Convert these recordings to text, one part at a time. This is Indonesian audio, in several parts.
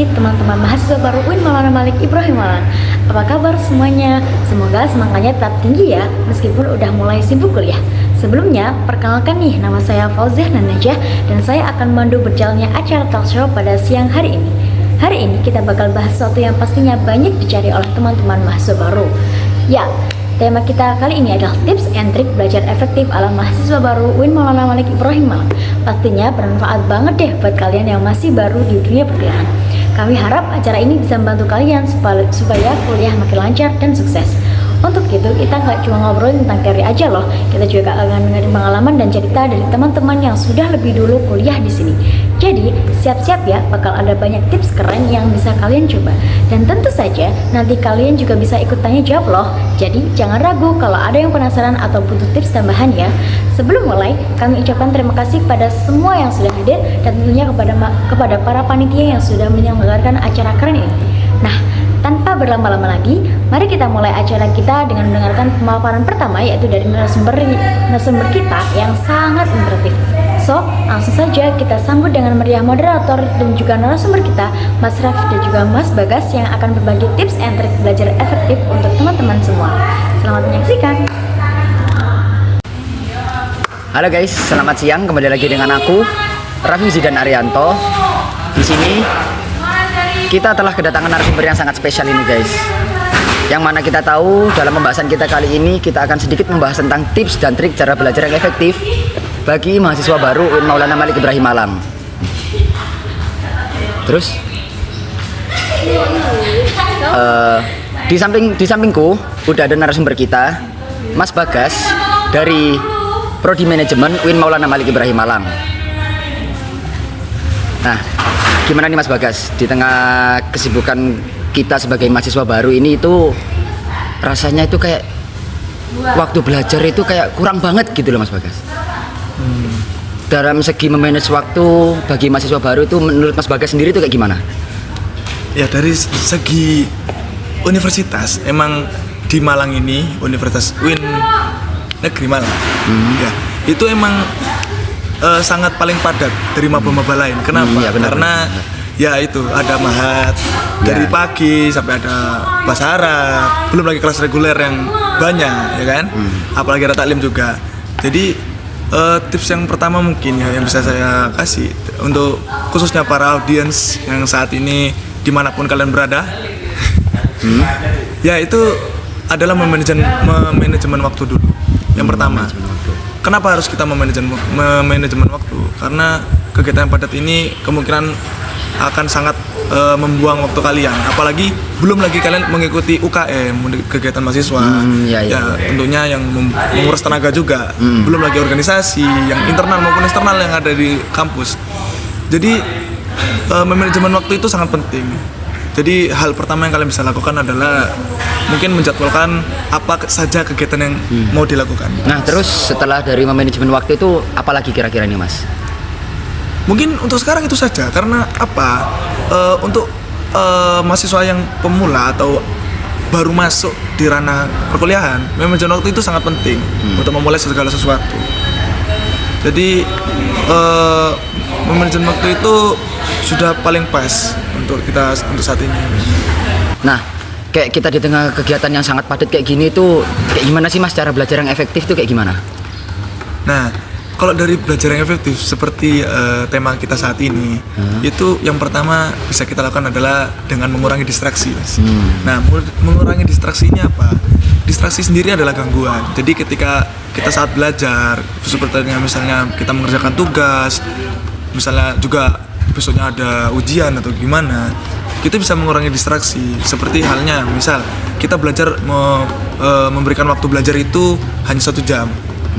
nih teman-teman mahasiswa baru UIN Maulana Malik Ibrahim Malang. Apa kabar semuanya? Semoga semangatnya tetap tinggi ya, meskipun udah mulai sibuk kuliah. Sebelumnya, perkenalkan nih, nama saya Fauziah Najah dan saya akan memandu berjalannya acara talk show pada siang hari ini. Hari ini kita bakal bahas sesuatu yang pastinya banyak dicari oleh teman-teman mahasiswa baru. Ya, tema kita kali ini adalah tips and trik belajar efektif ala mahasiswa baru UIN Maulana Malik Ibrahim Malang. Pastinya bermanfaat banget deh buat kalian yang masih baru di dunia perkuliahan. Kami harap acara ini bisa membantu kalian supaya kuliah makin lancar dan sukses. Untuk itu, kita nggak cuma ngobrolin tentang teori aja loh, kita juga akan dengerin pengalaman dan cerita dari teman-teman yang sudah lebih dulu kuliah di sini. Jadi, siap-siap ya, bakal ada banyak tips keren yang bisa kalian coba. Dan tentu saja, nanti kalian juga bisa ikut tanya jawab loh. Jadi, jangan ragu kalau ada yang penasaran atau butuh tips tambahan ya. Sebelum mulai, kami ucapkan terima kasih pada semua yang sudah hadir dan tentunya kepada para panitia yang sudah menyelenggarakan acara keren ini. Nah, tanpa berlama-lama lagi, mari kita mulai acara kita dengan mendengarkan pemaparan pertama, yaitu dari narasumber kita yang sangat interaktif. So, langsung saja kita sambut dengan meriah moderator dan juga narasumber kita, Mas Raf dan juga Mas Bagas, yang akan berbagi tips and trik belajar efektif untuk teman-teman semua. Selamat menyaksikan. Halo guys, selamat siang. Kembali lagi dengan aku, Raffi Zidan Arianto. Di sini kita telah kedatangan narasumber yang sangat spesial ini guys. Yang mana kita tahu dalam pembahasan kita kali ini kita akan sedikit membahas tentang tips dan trik cara belajar yang efektif bagi mahasiswa baru UIN Maulana Malik Ibrahim Malang. Terus di sampingku udah ada narasumber kita, Mas Bagas dari Prodi Manajemen UIN Maulana Malik Ibrahim Malang. Nah, gimana nih Mas Bagas, di tengah kesibukan kita sebagai mahasiswa baru ini itu rasanya itu kayak waktu belajar itu kayak kurang banget gitu loh Mas Bagas. Dalam segi memanage waktu bagi mahasiswa baru itu menurut Mas Bagas sendiri itu kayak gimana? Ya, dari segi universitas, emang di Malang ini Universitas UIN Negeri Malang, ya itu emang sangat paling padat dari maba-maba lain. Kenapa? Ya, benar, karena benar. Ya itu ada mahat dari pagi sampai ada bahasa Arab, belum lagi kelas reguler yang banyak, ya kan? Apalagi ada taklim juga. Jadi tips yang pertama mungkin ya yang bisa saya kasih untuk khususnya para audiens yang saat ini dimanapun kalian berada, ya itu adalah memanajemen waktu dulu. Yang pertama, kenapa harus kita memanajemen waktu? Karena kegiatan padat ini kemungkinan akan sangat membuang waktu kalian, apalagi belum lagi kalian mengikuti UKM, kegiatan mahasiswa, ya tentunya yang menguras tenaga juga, belum lagi organisasi yang internal maupun eksternal yang ada di kampus. Jadi manajemen waktu itu sangat penting. Jadi hal pertama yang kalian bisa lakukan adalah mungkin menjadwalkan apa saja kegiatan yang mau dilakukan. Nah, terus setelah dari manajemen waktu itu apalagi kira-kira nih Mas? Mungkin untuk sekarang itu saja, karena apa? Untuk mahasiswa yang pemula atau baru masuk di ranah perkuliahan, manajemen waktu itu sangat penting untuk memulai segala sesuatu. Jadi manajemen waktu itu sudah paling pas untuk kita untuk saat ini. Nah, kayak kita di tengah kegiatan yang sangat padat kayak gini tuh kayak gimana sih Mas cara belajar yang efektif tuh kayak gimana? Nah, kalau dari belajar yang efektif seperti tema kita saat ini, itu yang pertama bisa kita lakukan adalah dengan mengurangi distraksi, Mas. Nah, mengurangi distraksinya apa? Distraksi sendiri adalah gangguan. Jadi ketika kita saat belajar, seperti misalnya kita mengerjakan tugas, misalnya juga besoknya ada ujian atau gimana, kita bisa mengurangi distraksi. Seperti halnya misal kita belajar memberikan waktu belajar itu hanya 1 jam,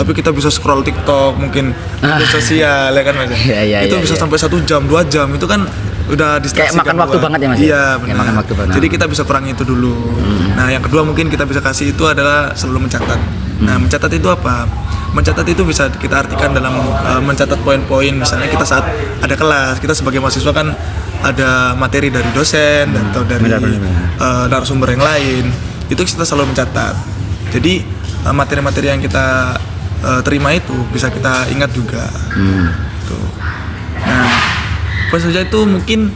tapi kita bisa scroll TikTok, mungkin media sosial, ya kan Mas? Itu bisa sampai 1 jam, 2 jam, itu kan udah distraksi. Kayak makan waktu banget ya Mas? Iya, benar. Makan waktu banget. Jadi kita bisa kurangi itu dulu. Nah, yang kedua mungkin kita bisa kasih itu adalah selalu mencatat. Nah, mencatat itu apa? Mencatat itu bisa kita artikan dalam mencatat poin-poin. Misalnya kita saat ada kelas, kita sebagai mahasiswa kan ada materi dari dosen atau dari narasumber yang lain, itu kita selalu mencatat. Jadi materi-materi yang kita terima itu bisa kita ingat juga. Tuh. Nah, apa saja itu mungkin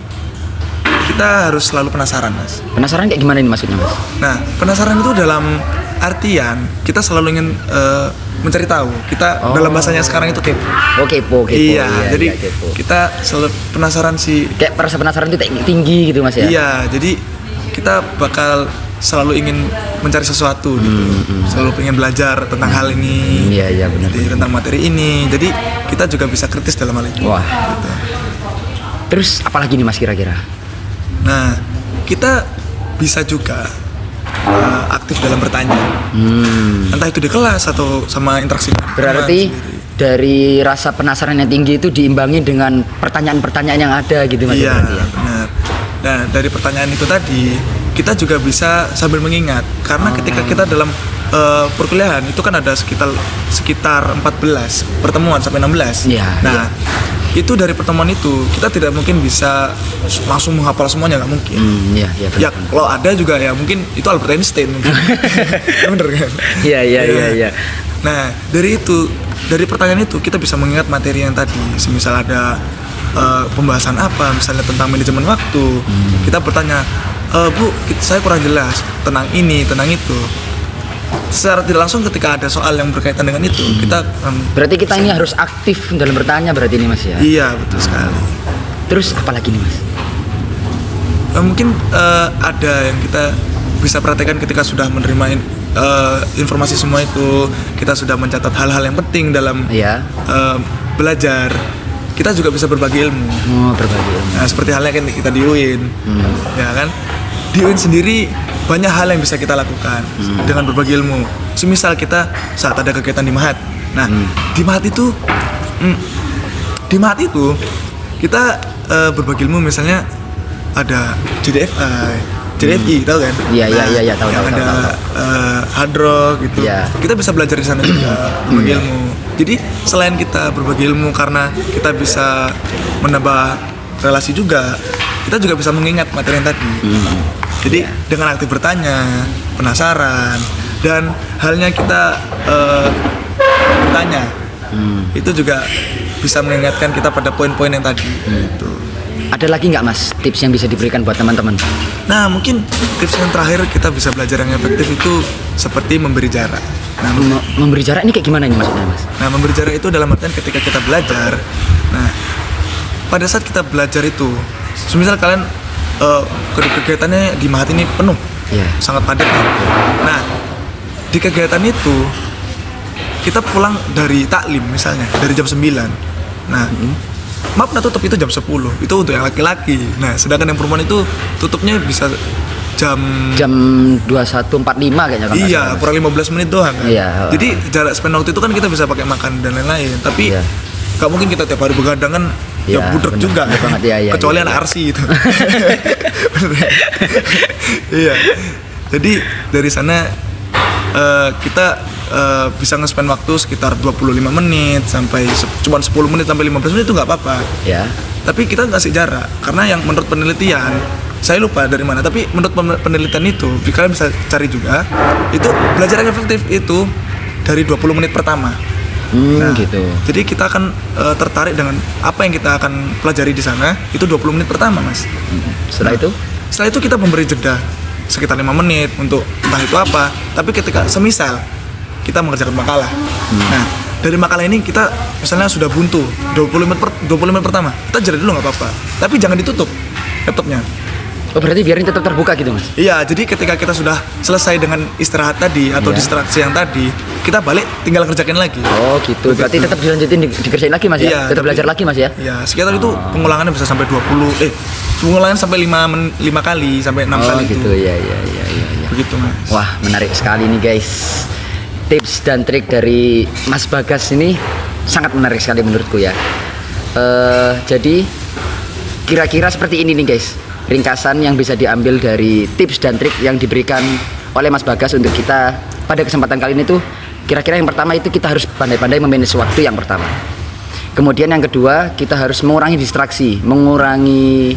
kita harus selalu penasaran, Mas. Penasaran kayak gimana ini maksudnya, Mas? Nah, penasaran itu dalam artian kita selalu ingin mencari tahu. Kita dalam bahasanya sekarang itu kepo. Oh, kepo. Iya, jadi kepo. kita selalu penasaran sih. Kayak rasa penasaran itu tinggi gitu, Mas ya? Iya, jadi kita bakal selalu ingin mencari sesuatu gitu. Selalu ingin belajar tentang hal ini. Iya, benar. Jadi, tentang materi ini. Jadi kita juga bisa kritis dalam hal itu. Wah. Gitu. Terus apalagi nih Mas kira-kira? Nah, kita bisa juga aktif dalam bertanya. Entah itu di kelas atau sama interaksi. Berarti sendiri. dari rasa penasaran yang tinggi itu diimbangi dengan pertanyaan-pertanyaan yang ada gitu Mas? Iya, berarti ya? benar. Nah, dari pertanyaan itu tadi, kita juga bisa sambil mengingat. Karena ketika kita dalam perkuliahan itu kan ada sekitar 14 pertemuan sampai 16. Iya, Nah, itu dari pertemuan itu kita tidak mungkin bisa langsung menghafal semuanya, nggak mungkin. Iya, Ya kalau ada juga ya mungkin itu Albert Einstein mungkin. Bener kan? Iya. Nah, dari pertanyaan itu kita bisa mengingat materi yang tadi. Semisal ada pembahasan apa, misalnya tentang manajemen waktu, kita bertanya, Bu, saya kurang jelas tentang ini, tentang itu. Secara tidak langsung ketika ada soal yang berkaitan dengan itu, kita Berarti kita ini harus aktif dalam bertanya berarti ini Mas ya? Iya, betul sekali. Terus apalagi nih Mas? Mungkin ada yang kita bisa perhatikan ketika sudah menerima informasi semua itu, kita sudah mencatat hal-hal yang penting dalam belajar. Kita juga bisa berbagi ilmu. Oh, berbagi ilmu. Nah, seperti halnya kan kita di UIN, ya kan? Di UIN sendiri banyak hal yang bisa kita lakukan dengan berbagi ilmu. Semisal kita saat ada kegiatan di Mahat. Nah, di Mahat itu kita berbagi ilmu, misalnya ada JDFI, tahu kan? Iya, tahu. Yang ada hard rock gitu. Iya. Kita bisa belajar di sana juga berbagi ilmu. Jadi selain kita berbagi ilmu karena kita bisa menambah relasi juga, kita juga bisa mengingat materi yang tadi. Jadi dengan aktif bertanya, penasaran, dan halnya kita bertanya, itu juga bisa mengingatkan kita pada poin-poin yang tadi. Gitu. Ada lagi nggak Mas tips yang bisa diberikan buat teman-teman? Nah, mungkin tips yang terakhir kita bisa belajar yang efektif itu seperti memberi jarak. Nah, Memberi jarak ini kayak gimana ini maksudnya Mas? Nah, memberi jarak itu dalam artian ketika kita belajar. Nah, pada saat kita belajar itu, semisal kalian kegiatannya di Mahat ini penuh, sangat padat. Nah, di kegiatan itu kita pulang dari taklim misalnya dari jam 9. Nah, maaf, tutup itu jam 10. Itu untuk yang laki-laki. Nah, sedangkan yang perempuan itu tutupnya bisa jam 21.45 kayaknya kan? Iya, kurang 15 menit doang kan. Iya. Jadi jarak spend waktu itu kan kita bisa pakai makan dan lain-lain. Tapi gak mungkin kita tiap hari begadang kan, ya budek juga. Kecuali anak arsi itu. Iya. Jadi dari sana kita bisa nge-spend waktu sekitar 25 menit sampai cuma 10 menit sampai 15 menit itu nggak apa-apa. Ya. Tapi kita ngasih jarak karena yang menurut penelitian, saya lupa dari mana, tapi menurut penelitian itu kalian bisa cari juga, itu belajar yang efektif itu dari 20 menit pertama. Gitu. Jadi kita akan tertarik dengan apa yang kita akan pelajari di sana itu 20 menit pertama, Mas. Setelah itu? Setelah itu kita memberi jeda sekitar 5 menit untuk entah itu apa. Tapi ketika semisal kita mengerjakan makalah. Nah, dari makalah ini kita misalnya sudah buntu 20 menit pertama. Kita jeda dulu nggak apa-apa. Tapi jangan ditutup laptopnya. Oh, berarti biarin tetap terbuka gitu Mas? Iya, jadi ketika kita sudah selesai dengan istirahat tadi atau distraksi yang tadi, kita balik tinggal kerjakan lagi. Oh gitu, berarti tetap dilanjutin dikerjain lagi Mas ya? Iya, Tetap belajar lagi Mas ya? Iya, sekitar itu pengulangannya bisa sampai 20, pengulangan sampai 5 kali, sampai 6 kali gitu, itu. iya. Begitu Mas. Wah, menarik sekali nih guys. Tips dan trik dari Mas Bagas ini sangat menarik sekali menurutku ya. Jadi kira-kira seperti ini nih guys, ringkasan yang bisa diambil dari tips dan trik yang diberikan oleh Mas Bagas untuk kita pada kesempatan kali ini tuh. Kira-kira yang pertama itu kita harus pandai-pandai memanage waktu yang pertama. Kemudian yang kedua, kita harus mengurangi distraksi, mengurangi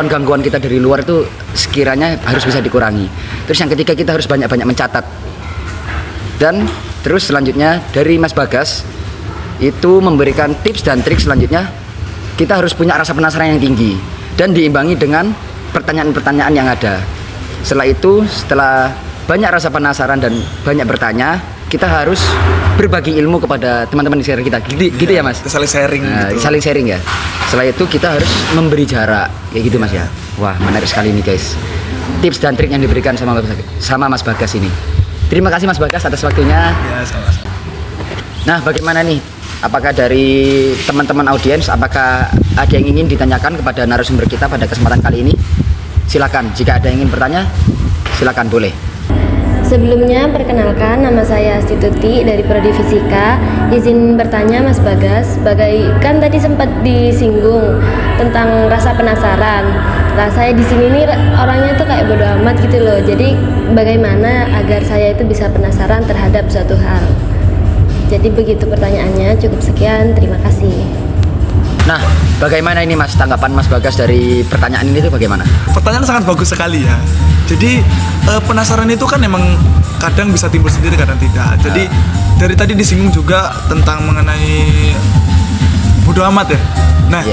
gangguan kita dari luar itu sekiranya harus bisa dikurangi. Terus yang ketiga, kita harus banyak-banyak mencatat. Dan terus selanjutnya dari Mas Bagas itu memberikan tips dan trik selanjutnya kita harus punya rasa penasaran yang tinggi dan diimbangi dengan pertanyaan-pertanyaan yang ada. Setelah banyak rasa penasaran dan banyak bertanya, kita harus berbagi ilmu kepada teman-teman di sekitar kita. Gitu ya Mas? Saling sharing gitu. Saling sharing ya. Setelah itu kita harus memberi jarak kayak gitu Mas ya. Wah, menarik sekali nih guys. Tips dan trik yang diberikan sama Mas Bagas ini. Terima kasih Mas Bagas atas waktunya. Ya, sama-sama. Nah, bagaimana nih? Apakah dari teman-teman audiens, apakah ada yang ingin ditanyakan kepada narasumber kita pada kesempatan kali ini? Silakan, jika ada yang ingin bertanya, silakan boleh. Sebelumnya, perkenalkan, nama saya Astituti dari Prodi Fisika. Izin bertanya Mas Bagas, kan tadi sempat disinggung tentang rasa penasaran. Nah, saya di sini nih orangnya tuh kayak bodo amat gitu loh. Jadi, bagaimana agar saya itu bisa penasaran terhadap suatu hal? Jadi begitu pertanyaannya, cukup sekian, terima kasih. Nah, bagaimana ini Mas, tanggapan Mas Bagas dari pertanyaan ini tuh bagaimana? Pertanyaan sangat bagus sekali ya. Jadi penasaran itu kan emang kadang bisa timbul sendiri, kadang tidak. Jadi dari tadi disinggung juga tentang mengenai bodo amat ya. Nah,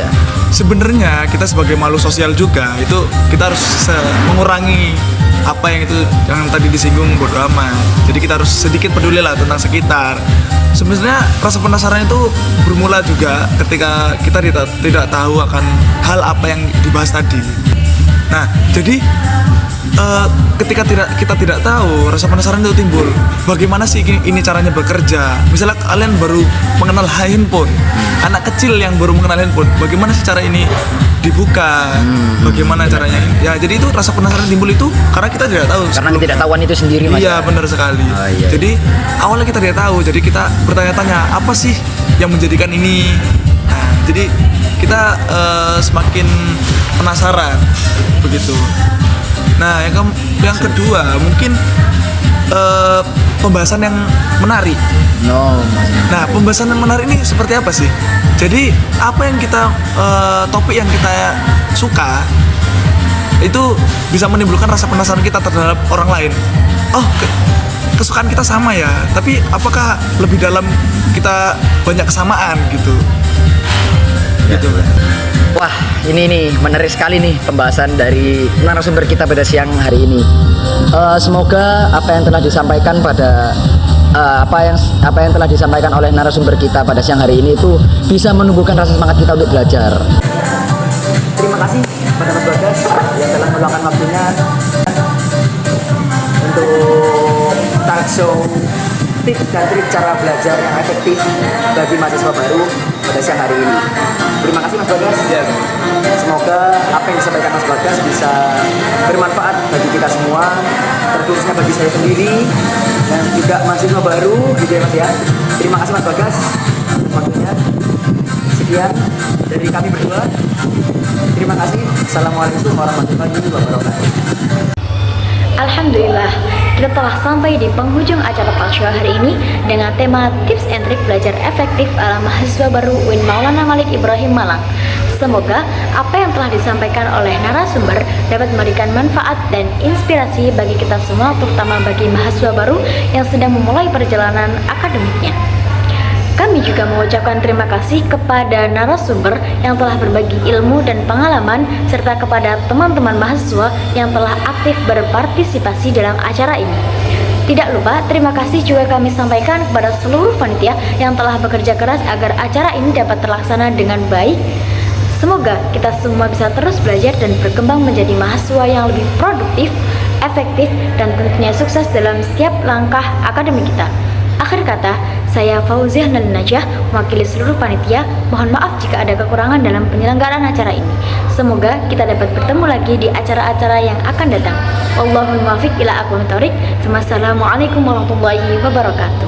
sebenarnya kita sebagai makhluk sosial juga itu kita harus mengurangi apa yang tadi disinggung bodo amat. Jadi kita harus sedikit peduli lah tentang sekitar. Sebenarnya rasa penasaran itu bermula juga ketika kita tidak tahu akan hal apa yang dibahas tadi. Nah, jadi ketika kita tidak tahu, rasa penasaran itu timbul. Bagaimana sih ini caranya bekerja? Misalnya kalian baru mengenal handphone, anak kecil yang baru mengenal handphone, bagaimana sih cara ini dibuka? Bagaimana caranya? Ya, jadi itu rasa penasaran timbul itu karena kita tidak tahu. Karena ketidaktahuan itu sendiri Mas. Iya, benar sekali. Iya. Jadi awalnya kita tidak tahu, jadi kita bertanya-tanya apa sih yang menjadikan ini. Nah, jadi kita semakin penasaran begitu. Nah, yang kedua mungkin pembahasan yang menarik. Nah, pembahasan yang menarik ini seperti apa sih? Jadi apa yang topik yang kita suka itu bisa menimbulkan rasa penasaran kita terhadap orang lain. Oh, kesukaan kita sama ya, tapi apakah lebih dalam kita banyak kesamaan gitu? Gitu. Wah, ini nih menarik sekali nih pembahasan dari narasumber kita pada siang hari ini. Semoga apa yang telah disampaikan apa yang telah disampaikan oleh narasumber kita pada siang hari ini itu bisa menumbuhkan rasa semangat kita untuk belajar. Terima kasih kepada Mas Bagas yang telah meluangkan waktunya untuk talk show tips dan trik cara belajar yang efektif bagi mahasiswa baru pada siang hari ini. Terima kasih Mas Bagas. Ya. Semoga apa yang disampaikan Mas Bagas bisa bermanfaat bagi kita semua, terkhususnya bagi saya sendiri dan juga mahasiswa baru gitu ya Mas ya. Terima kasih Mas Bagas atas waktunya. Sekian dari kami berdua. Terima kasih. Assalamualaikum warahmatullahi wabarakatuh. Alhamdulillah, kita telah sampai di penghujung acara talk show hari ini dengan tema tips and trik belajar efektif ala mahasiswa baru UIN Maulana Malik Ibrahim Malang. Semoga apa yang telah disampaikan oleh narasumber dapat memberikan manfaat dan inspirasi bagi kita semua, terutama bagi mahasiswa baru yang sedang memulai perjalanan akademiknya. Kami juga mengucapkan terima kasih kepada narasumber yang telah berbagi ilmu dan pengalaman, serta kepada teman-teman mahasiswa yang telah aktif berpartisipasi dalam acara ini. Tidak lupa, terima kasih juga kami sampaikan kepada seluruh panitia yang telah bekerja keras agar acara ini dapat terlaksana dengan baik. Semoga kita semua bisa terus belajar dan berkembang menjadi mahasiswa yang lebih produktif, efektif, dan tentunya sukses dalam setiap langkah akademik kita. Akhir kata, saya Fauziah Najah, mewakili seluruh panitia. Mohon maaf jika ada kekurangan dalam penyelenggaraan acara ini. Semoga kita dapat bertemu lagi di acara-acara yang akan datang. Wallahul muwaffiq ila aqwamit thoriq. Wassalamualaikum warahmatullahi wabarakatuh.